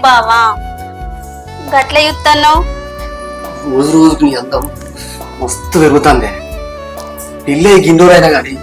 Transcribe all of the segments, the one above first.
బావా గట్ల చూస్తాను. రోజు రోజుకి నీ అందం మస్తు పెరుగుతుంది. పెళ్ళి గిండోరైనా కానీ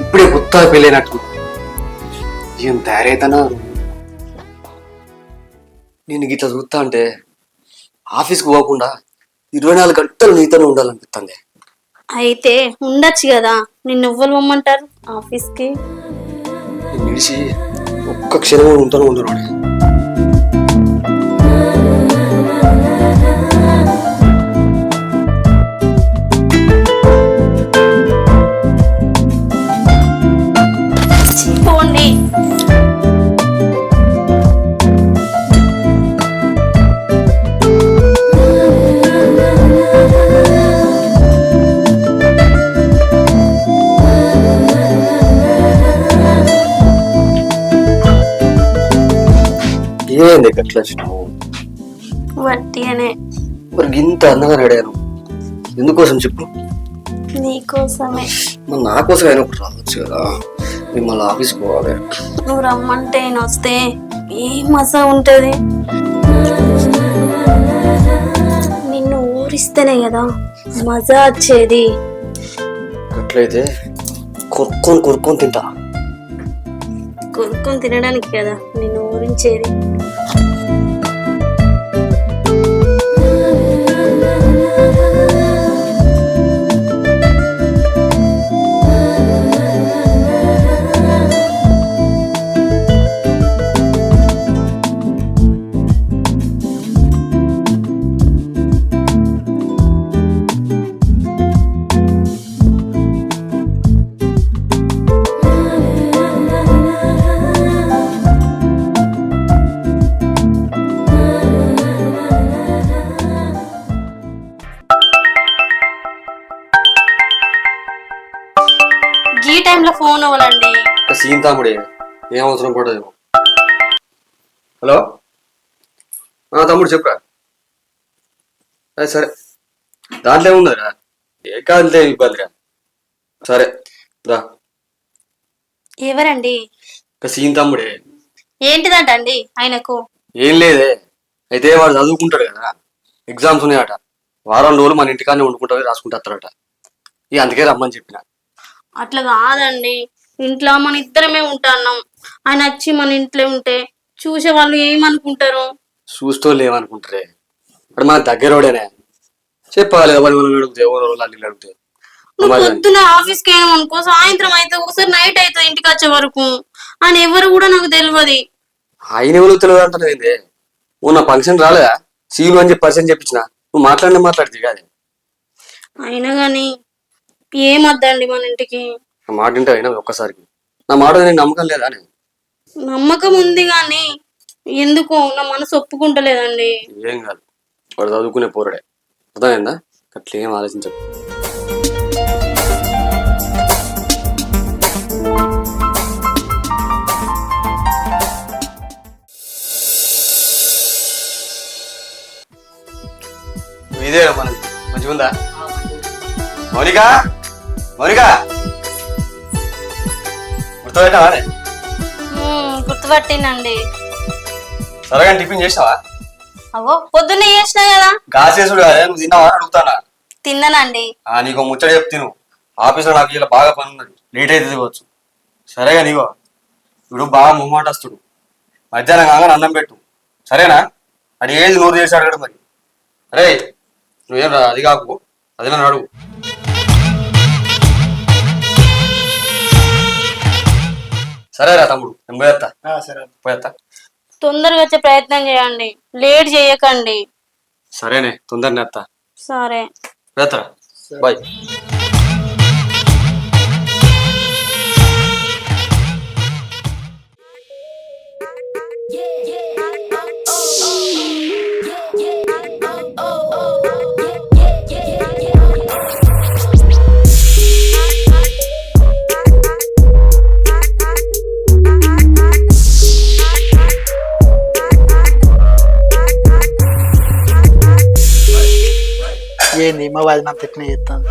ఇప్పుడే కొత్తగా పెళ్ళైనట్టు ఏం తయారైతానా. నేను గిట్లా చూస్తా అంటే ఆఫీస్కి పోకుండా 24 గంటలు నీతోనే ఉండాలనిపిస్తుంది. అయితే ఉండొచ్చు కదా, నిన్ను ఎవ్వరు పొమ్మంటారు ఆఫీస్కి? నేను నిలిచి ఒక్క క్షణం ఉంటాను ఉండను. పోండి. ఏమైంది ఎట్లా వచ్చినావు? వట్టిగానే. మరి ఇంత అందంగా రెడీను ఎందుకోసం చెప్పు? నీకోసమే. మరి నా కోసం అయినా ఒకటి రావచ్చు కదా. మిమ్మల్ని ఆఫీస్కి పోవాలి. నువ్వు రమ్మంటే నేను వస్తే ఏ మజా ఉంటది. నిన్ను ఊరిస్తేనే కదా మజా వచ్చేది. అట్లయితే కొరుక్కొని తింటా. కొనుక్కొని తినడానికి కదా నిన్ను ఊరించేది. ఈ టైంలో ఫోన్ అవ్వాలండి. సీంతాముడే ఏం అవసరం పడదేమో. హలో తమ్ముడు చెప్పరా? సరే దాంట్లో ఏముందరా, ఏ కాదులే ఇబ్బందిరా. సరే రా. ఎవరండి? సీంతాముడే. ఏంటిదంట అండి ఆయనకు? ఏం లేదే, అయితే వాడు చదువుకుంటాడు కదా, ఎగ్జామ్స్ ఉన్నాయట. వారం రోజులు మన ఇంటికానే వండుకుంటారు, రాసుకుంటారట. ఇక అందుకే రమ్మని చెప్పిన. అట్లా కాదండి, ఇంట్లో మన ఇద్దరమే ఉంటున్నాం. ఆయన వచ్చి మన ఇంట్లో ఉంటే చూసే వాళ్ళు ఏమనుకుంటారు? చూస్తూ లేవనుకుంటారే, ఇప్పుడు మన దగ్గరోడేనే చెప్పాలి. ఎవరు అడిగితే ఎవరు అల్లు అడిగితే నువ్వు పొద్దున ఆఫీస్కి వెళ్ళాం అనుకో, సాయంత్రం అయితే ఒకసారి నైట్ అవుతుంది ఇంటికి వచ్చే వరకు. ఆయన ఎవరు కూడా నాకు తెలియదు. ఆయన ఎవరు తెలియదు అంటారు ఏంది? నువ్వు నా ఫంక్షన్ రాలేదా? సీను అని చెప్పి పరిచయం చెప్పించిన, నువ్వు మాట్లాడితే కాదు. అయినా గాని ఏమద్దండి మన ఇంటికి. నా మాట వింటే అయినా ఒక్కసారికి. నా మాట నేను నమ్మకం లేదా? నమ్మకం ఉంది గాని ఎందుకో నా మనసు ఒప్పుకుంటలేదండి. ఏం కాదు, వాడు చదువుకునే పోరాడే, అర్థమైందా? అట్లా ఏం ఆలోచించదు. ఇదే మనది మంచిగా ఉందా? మౌనిక మౌనిక గుర్తుపెట్టావా? గుర్తుపట్టినండి. సరగా టిఫిన్ చేసినావా? అవో పొద్దున్నే చేసినా కదా. గాసేసుడు కదా, నువ్వు తిన్నావా అడుగుతానా? తిన్నానండి. నీకు ముచ్చట చెప్తే నువ్వు ఆఫీస్లో నాకు ఇలా బాగా పని ఉన్నది, లేట్ అయితే దిగవచ్చు. సరేగా నీగో ఇప్పుడు బాగా ముమ్మాట వస్తుడు, మధ్యాహ్నం కాగానే అన్నం పెట్టు సరేనా? అది ఏది నోరు చేసి అడగడు. మరి అరే నువ్వేం రా అది కాకు అది నన్ను అడుగు. సరేరా తమ్ముడు నేను పోయేస్తా. సరే పోయేస్తా. తొందరగా వచ్చే ప్రయత్నం చేయండి, లేట్ చేయకండి. సరేనే తొందరనే వస్తా. సరే పోయేస్తారా బాయ్. ఏంది మా వాళ్ళ నా తిట్టిన చేస్తాను.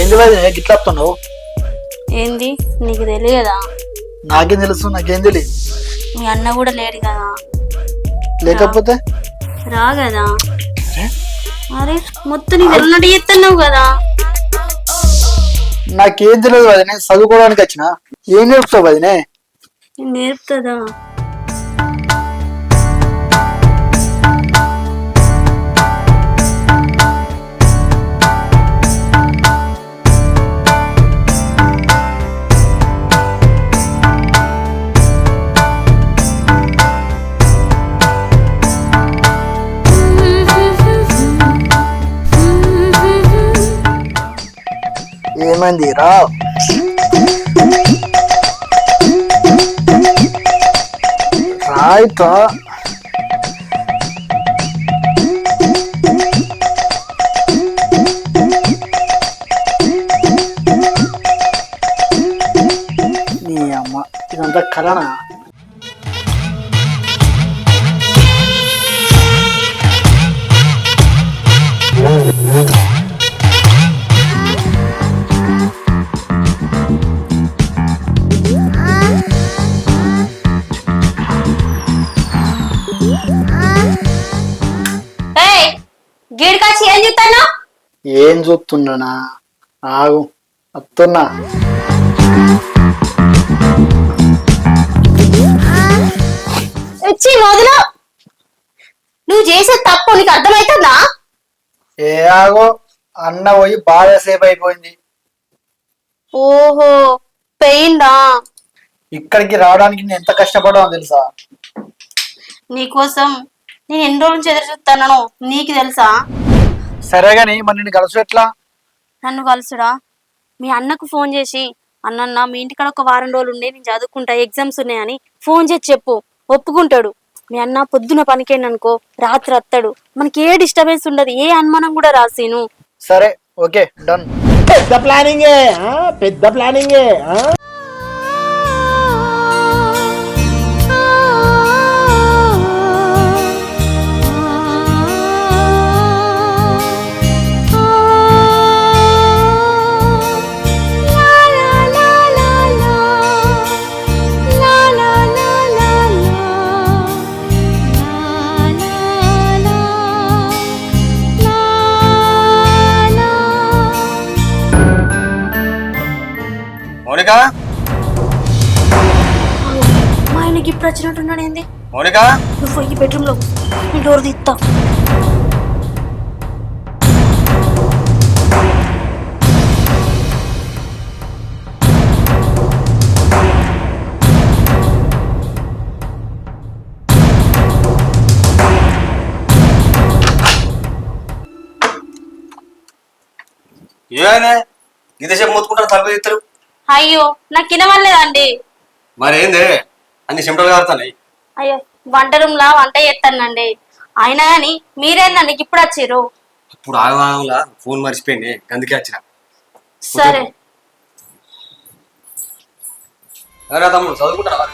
ఏంది వాళ్ళు గిట్లా వస్తున్నావు? ఏంది నీకు తెలియదా? నాకేం తెలుసు, నాకేం తెలియదు. మీ అన్న కూడా లేడు కదా, లేకపోతే రా కదా. అరే మొత్తం నీకు ఎన్నటి చేస్తున్నావు కదా. నాకేం తెలియదు వదినే, చదువుకోవడానికి వచ్చిన. ఏం నేర్పుతావు వదినే? నేర్పుతుందా? ఏమైంది రా? రాయితా నీ అమ్మ, ఇదంతా కలనా? గీడికొచ్చి ఏం చూస్తాను? ఏం చూస్తున్నానా? ఆగు వస్తున్నా. వచ్చి మొదలు. నువ్వు చేసే తప్పు నీకు అర్థమవుతుందా? ఏ ఆగో, అన్న పోయి బాగా సేపు అయిపోయింది. ఓహో పెయిందా? ఇక్కడికి రావడానికి నేను ఎంత కష్టపడ్డానో తెలుసా? నీకోసం నేను ఎన్ని రోజుల నుంచి ఎదురు చూస్తాను, నీకు తెలుసా? సరే గాని మరి నిన్ను కలుసు ఎట్లా? నన్ను కలుసుడా? మీ అన్నకు ఫోన్ చేసి, అన్న మీ ఇంటికాడ ఒక వారం రోజులు ఉండే నేను చదువుకుంటా, ఎగ్జామ్స్ ఉన్నాయని ఫోన్ చేసి చెప్పు, ఒప్పుకుంటాడు. మీ అన్న పొద్దున పనికేయండి అనుకో, రాత్రి వస్తాడు. మనకి ఏ డిస్టర్బెన్స్ ఉండదు, ఏ అనుమానం కూడా రాసిను. సరే ఓకే డన్. పెద్ద ప్లానింగే, పెద్ద ప్లానింగే. మౌనిక, మా ఆయనకి ఇప్పుడు వచ్చినట్టున్నాడు. ఏంది? మౌనిక, నువ్వు పోయి బెడ్రూమ్ లో డోర్ తీస్తా. ఏమైనా ఇంతసేపు మొత్తుకుంటారు, తలపై తీస్తారు. అయ్యో నాకు వినవలేదండి. మరేందే అన్ని చెమటలు కారుతాయి. అయ్యో వంట రూమ్ లా వంట చేస్తానండి. అయినా గాని మీరేందండి ఇప్పుడు వచ్చిర్రు? ఇప్పుడు ఆగలా ఫోన్ మర్చిపోయింది, అందుకే వచ్చిన. సరే ఎవరా తమ్ముడు చదువుకుంటారా?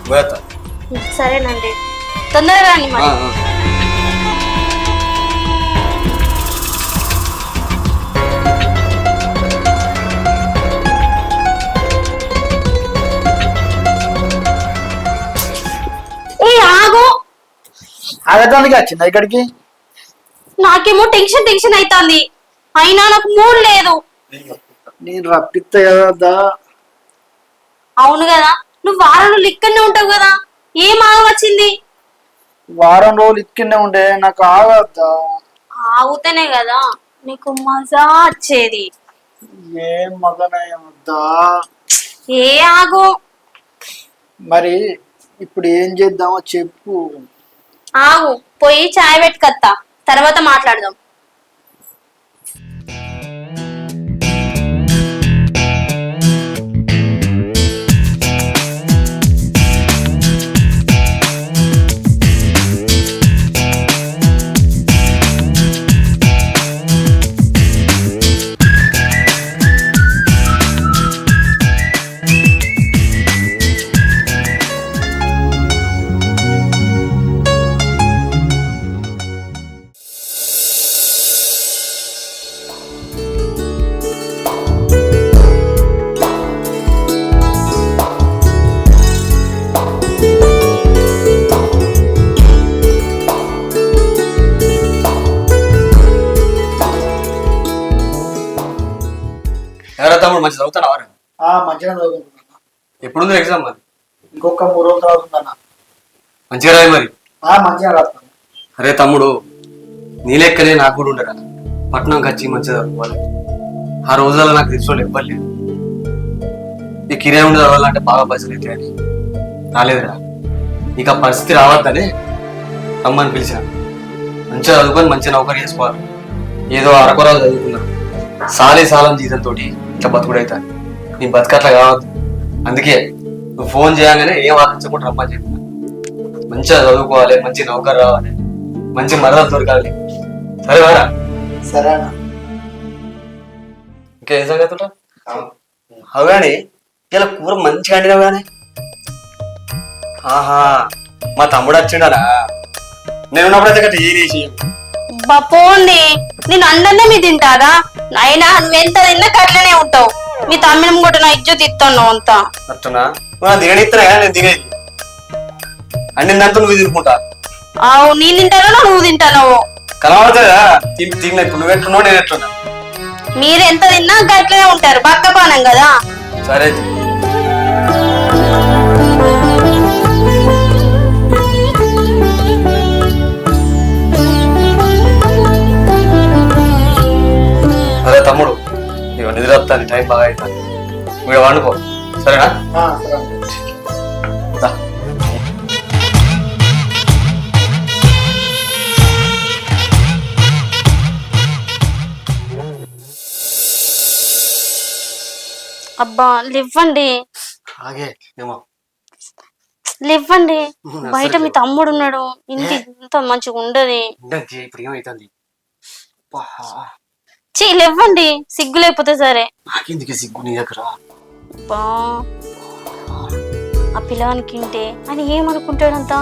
పోయేస్తా. సరేనండి, తొందరగా రండి మరి. ఆగటానికి వచ్చిందా ఇక్కడికి? నాకేమో టెన్షన్ టెన్షన్ అవుతుంది, అయినా నాకు మూడ్ లేదు. నేను రప్పిస్తా కదా. అవును కదా, నువ్వు వారం రోజులు ఇక్కడనే ఉంటావు కదా, ఏం ఆగం వచ్చింది? వారం రోజులు ఇక్కడనే ఉండే నాకు ఆగద్దా. ఆగుతేనే కదా నీకు మజా వచ్చేది. ఏం మగనయమద్దా. ఏ ఆగు. మరి ఇప్పుడు ఏం చేద్దామో చెప్పు. ఆగు, పోయి చాయ్ పెట్టుకత్తా, తర్వాత మాట్లాడదాం. ఎవరా తమ్ముడు మంచి చదువుతాడా? మంచిగా చదువుకుంటున్నా. ఎప్పుడుంది ఎగ్జామ్ మరి? ఇంకొక 3 రోజులు చదువుతుందన్నా. మంచిగా రాయి మరి. మంచిగా రాస్తాను. అరే తమ్ముడు, నీ లెక్కనే నాకు కూడా ఉండరా, పట్నంకి వచ్చి మంచిగా చదువుకోవాలి. ఆ రోజుల్లో నాకు తెలిసిన ఇవ్వలేదు. ఈ కిరాయి ఉండి చదవాలంటే బాగా పైసలు అయితే అని రాలేదురా. ఇక పరిస్థితి రావద్దని రమ్మని పిలిచిన. మంచిగా చదువుకొని మంచిగా నౌకరీ చేసుకోవాలి. ఏదో అరకొరాలు చదువుకున్నాను, సాలం జీతంతో ఇట్లా బతుకుడైతాను. నీ బతుకట్లా కావద్దు. అందుకే నువ్వు ఫోన్ చేయగానే ఏం ఆలోచించకుండా రమ్మని చెప్పిన. మంచిగా చదువుకోవాలి, మంచి నౌకరు రావాలి, మంచి మరదలు దొరకాలి. సరేవారా? సరేనా. ఇంకేం సంగతులు? అవగాని ఇలా కూర మంచిగా అండినావు కానీ. ఆహా, మా తమ్ముడు వచ్చిండరా? నేను ఉన్నప్పుడైతే గట్ట ఏ చేసి పోండి, నేను అందరినీ మీ తింటారా? అయినా నువ్వెంత తిన్నా అట్లనే ఉంటావు. మీ తమ్మినం కూడా నా ఇజ్జత్ ఇస్తాను అంతా. అట్టునా? నువ్వు తిననిస్తున్నా కానీ నేను తినేది అండిందంతా నువ్వు తినుకుంటా. అవు, నేను తింటానో నువ్వు తింటానో కలవడుతుందా? తిన్న ఇప్పుడు నువ్వు ఎట్టున్నావు, నేను ఎట్టున్నా. మీరు ఎంత తిన్నా గట్లనే ఉంటారు, బక్కపానం కదా. సరే అదే తమ్ముడు, ఇక నిద్ర వస్తాను, టైం బాగా అవుతాను. మీరు వండుకో, సరేనా? సరే. దా. అబ్బా లేవ్వండి, ఆగే ఏమో లేవ్వండి. బయట మీ తమ్ముడు ఉన్నాడు, ఇంటి ఇంత మంచిగా ఉండదు. ఇప్పుడు ఏమైతుంది? చీ లేవ్వండి, సిగ్గు లేకపోతే సరే. నాకెందుకే సిగ్గు నీ దగ్గర? అబ్బా, ఆ పిల్లవానికి ఇంటే అని ఏమనుకుంటాడంతా.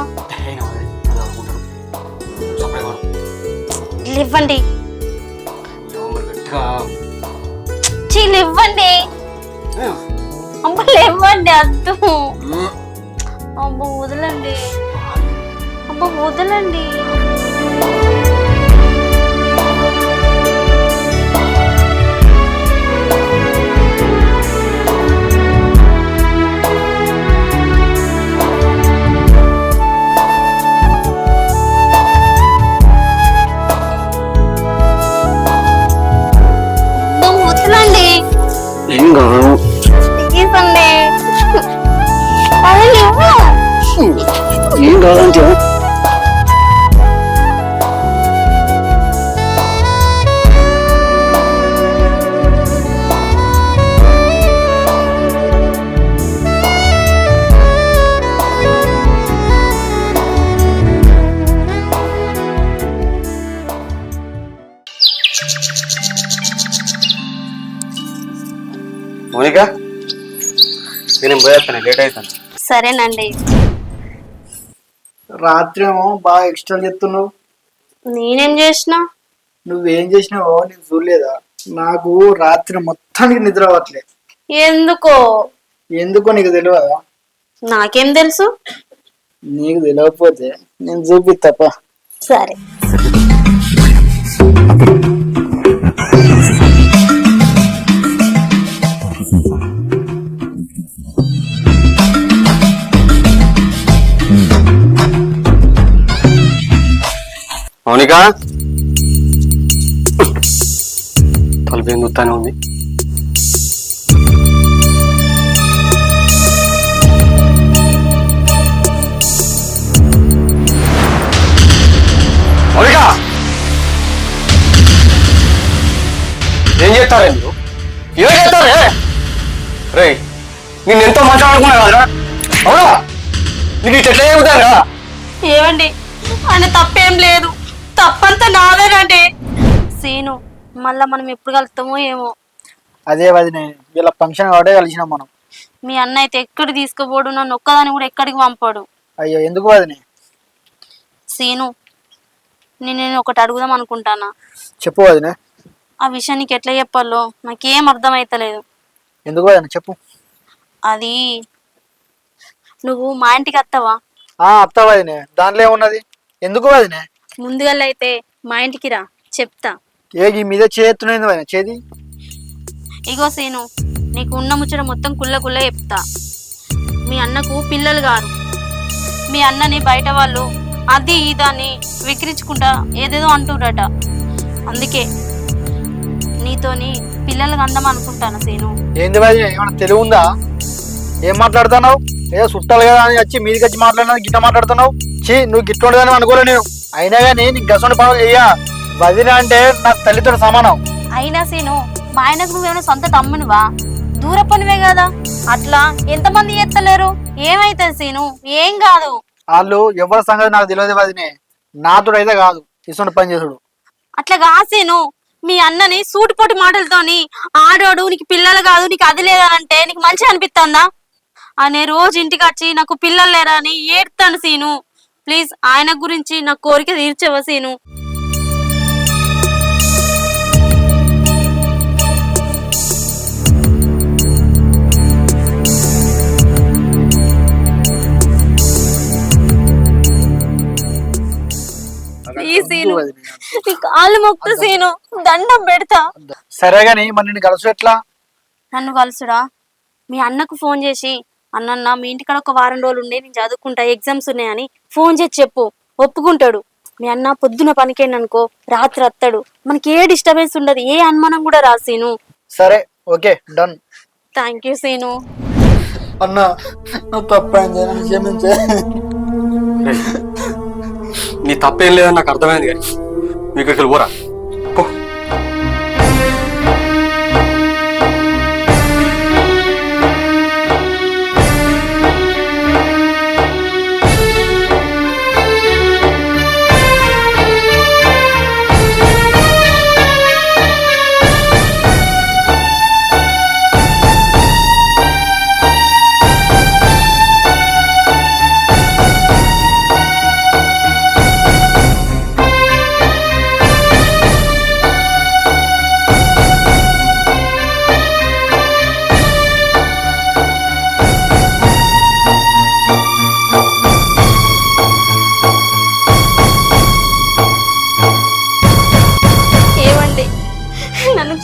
లేవ్వండి, చీ లేవ్వండి. అమ్మ లేవ్వండి, అద్దు. అబ్బా వదలండి, అబ్బా వదలండి. వదలండి, ఏం కాదు. తీసండి. అది లేవు. ఏం కాదంటే మౌనిక, నేను పోయేస్తాను, లేట్ అవుతాను. సరేనండి. రాత్రి ఏమో బాగా ఎక్స్ట్రా చెప్తున్నావు. నేనేం చేసిన? నువ్వేం చేసినావో నీకు చూడలేదా? నాకు రాత్రి మొత్తానికి నిద్ర అవ్వట్లేదు. ఎందుకో? ఎందుకో నీకు తెలియదా? నాకేం తెలుసు? నీకు తెలియకపోతే నేను చూపిస్తాపా. సరే. మౌనిక తలుపు ఏం చూస్తానే ఉంది. మౌనిక ఏం చేస్తారే మీరు? ఏం చేస్తారే? రే నేను ఎంతో మాట్లాడుకున్నా కదా. అవునా నీకు ఇట్లా చెబుతారా? ఏమండి ఆయన తప్పేం లేదు, తప్పంతా నాదేనండి. సీను మళ్ళా మనం ఎప్పుడు కలుస్తామో ఏమో. అదే వదినే, వీళ్ళ ఫంక్షన్ కాబట్టి కలిసినాం మనం. మీ అన్న అయితే ఎక్కడి తీసుకుపోడు, నన్ను ఒక్కదాన్ని కూడా ఎక్కడికి పంపాడు. అయ్యో ఎందుకు వదినే? సీను నేను ఒకటి అడుగుదాం అనుకుంటానా. చెప్పు వదినే. ఆ విషయం నీకు ఎట్లా చెప్పాలో నాకేం అర్థమైతలేదు. ఎందుకు వదినే చెప్పు. అది నువ్వు మా ఇంటికి వస్తావా? అత్త వదినే, దాంట్లో ఏమున్నది? ఎందుకు వదినే? ముందుగా అయితే మా ఇంటికి రా, చెప్తా. ఈ మీద చేతున్నది వదినే, చేది. ఇగో సీను, నీకు ఉన్న ముచ్చట మొత్తం కుల్ల కుల్ల చెప్తా. మీ అన్నకు పిల్లలు గారు. మీ అన్నని బయట వాళ్ళు అది ఇదాన్ని విక్రించుకుంటా ఏదేదో అంటుర్రట. అందుకే నీతోని పిల్లలకు అందం అనుకుంటాను సీను. ఏంది వదినే, ఏమన్నా తెలివి ఉందా? ఏం మాట్లాడుతున్నావు? ఏదో చుట్టాలు కదా అని వచ్చి మీదికి వచ్చి మాట్లాడినా గిట్ట మాట్లాడుతున్నావు. చీ, నువ్వు గిట్ట ఉండదని అనుకోలే నేను. అయినా కానీ నీకు గసండి పనులు చెయ్యా. వదిన అంటే నాకు తల్లితో సమానం. అయినా సీను, మా ఆయనకు నువ్వేమైనా సొంత తమ్మునివా? దూర పనివే కదా, అట్లా ఎంతమంది ఎత్తలేరు. ఏమైతుంది సీను? ఏం కాదు. వాళ్ళు ఎవరి సంగతి నాకు తెలియదు వదినే. నాతో అయితే కాదు ఇటువంటి పని చేసుడు. అట్లా కాసేను. మీ అన్నని సూటిపోటి మాటలతోని ఆడోడు నీకు పిల్లలు కాదు, నీకు అది లేదంటే నీకు మంచిగా అనిపిస్తుందా? అనే రోజు ఇంటికి వచ్చి నాకు పిల్లలు లేరా అని ఏడుతాను సీను. ప్లీజ్ ఆయన గురించి నా కోరిక తీర్చవ సీను. ఈ సీను నీ కాళ్ళు మొక్త సీను, దండం పెడతా. సరే గాని మరి నిన్ను కలుసు ఎట్లా? నన్ను కలుసుడా? మీ అన్నకు ఫోన్ చేసి అన్నన్న మీ ఇంటికాడ ఒక వారం రోజులు ఉండే నేను చదువుకుంటా, ఎగ్జామ్స్ ఉన్నాయని ఫోన్ చేసి చెప్పు, ఒప్పుకుంటాడు. మీ అన్న పొద్దున పనికేండి అనుకో, రాత్రి వస్తాడు. మనకి ఏ డిస్టర్బెన్స్ ఉండదు, ఏ అనుమానం కూడా రా సీను. సరే okay done. Thank you Seenu. అన్న నువ్వు తప్పైంది, నన్ను క్షమించే. నీ తప్పేం లేదని నాకు అర్థమైంది కానీ మీకు ఇక్కడ పోరా పో.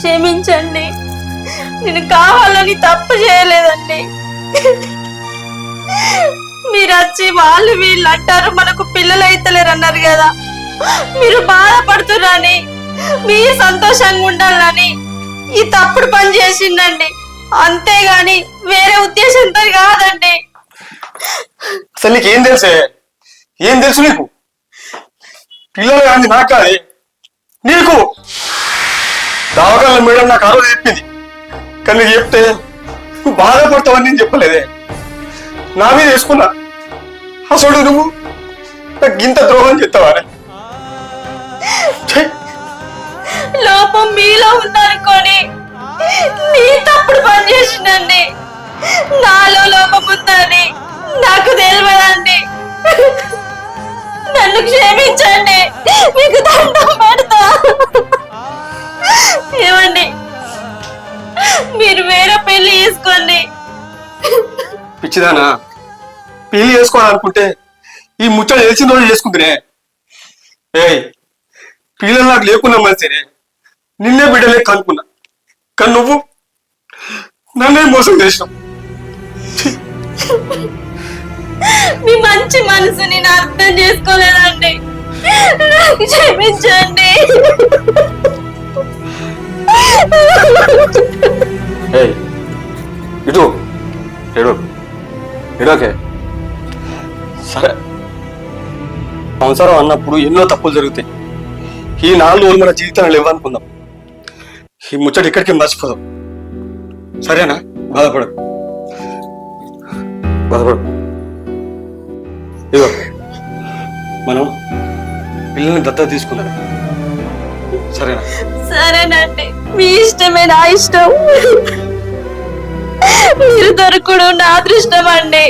క్షమించండి, నేను కావాలని తప్పు చేయలేదండి. మీరు వచ్చి వాళ్ళు వీళ్ళు అంటారు మనకు పిల్లలు అయితలేరు అన్నారు కదా, మీరు బాధపడుతున్నారని మీరు సంతోషంగా ఉండాలని ఈ తప్పుడు పని చేసిందండి, అంతేగాని వేరే ఉద్దేశంతో కాదండి. అసలు నీకు ఏం తెలుసే? ఏం తెలుసు నీకు? పిల్లలు కానీ నాకు కాదు నీకు. దావకాల మేడం నాకు ఆ రోజు చెప్పింది, కానీ నీకు చెప్తే నువ్వు బాధపడతావని నేను చెప్పలేదే. నా మీద వేసుకున్నా, అసలు నువ్వు నాకు ఇంత ద్రోహం చెప్తావా? లోపం మీలో ఉందనుకొని నీ తప్పుడు పని చేసిందండి. నాలో లోపం ఉందని నాకు తెలియదండి. నన్ను క్షమించండి, మీకు దండం పెడతా. ఏమండి, మీరు వేరే పెళ్లి చేసుకోండి. పిచ్చిదానా, పెళ్లి చేసుకోవాలనుకుంటే ఈ ముచ్చట తెలిసిన రోజు చేసుకుంటునే. ఏయ్, పిల్లలు నాకు లేకున్నా మంచిదే, నిన్నే బిడ్డలే కనుక్కున్నా, కానీ నువ్వు నన్నే మోసం చేసినావు. మీ మంచి మనసు నేను అర్థం చేసుకోలేదండి. క్షమించండి. ఏయ్ ఇటు ఏడు ఏడోకే సరే సంసారం అన్నప్పుడు ఎన్నో తప్పులు జరుగుతాయి. ఈ 4 రోజులు మన జీవితాన్ని లేవనుకుందాం. ఈ ముచ్చట ఇక్కడికి మర్చిపోదాం. సరేనా? బాధపడకు బాధపడకు. ఇగో మనం పిల్లల్ని దత్తత తీసుకుందాం. సరేనా? సరేనండి, మీ ఇష్టమే, నా ఇష్టం. మీరు దొరకడు నా అదృష్టం అండి.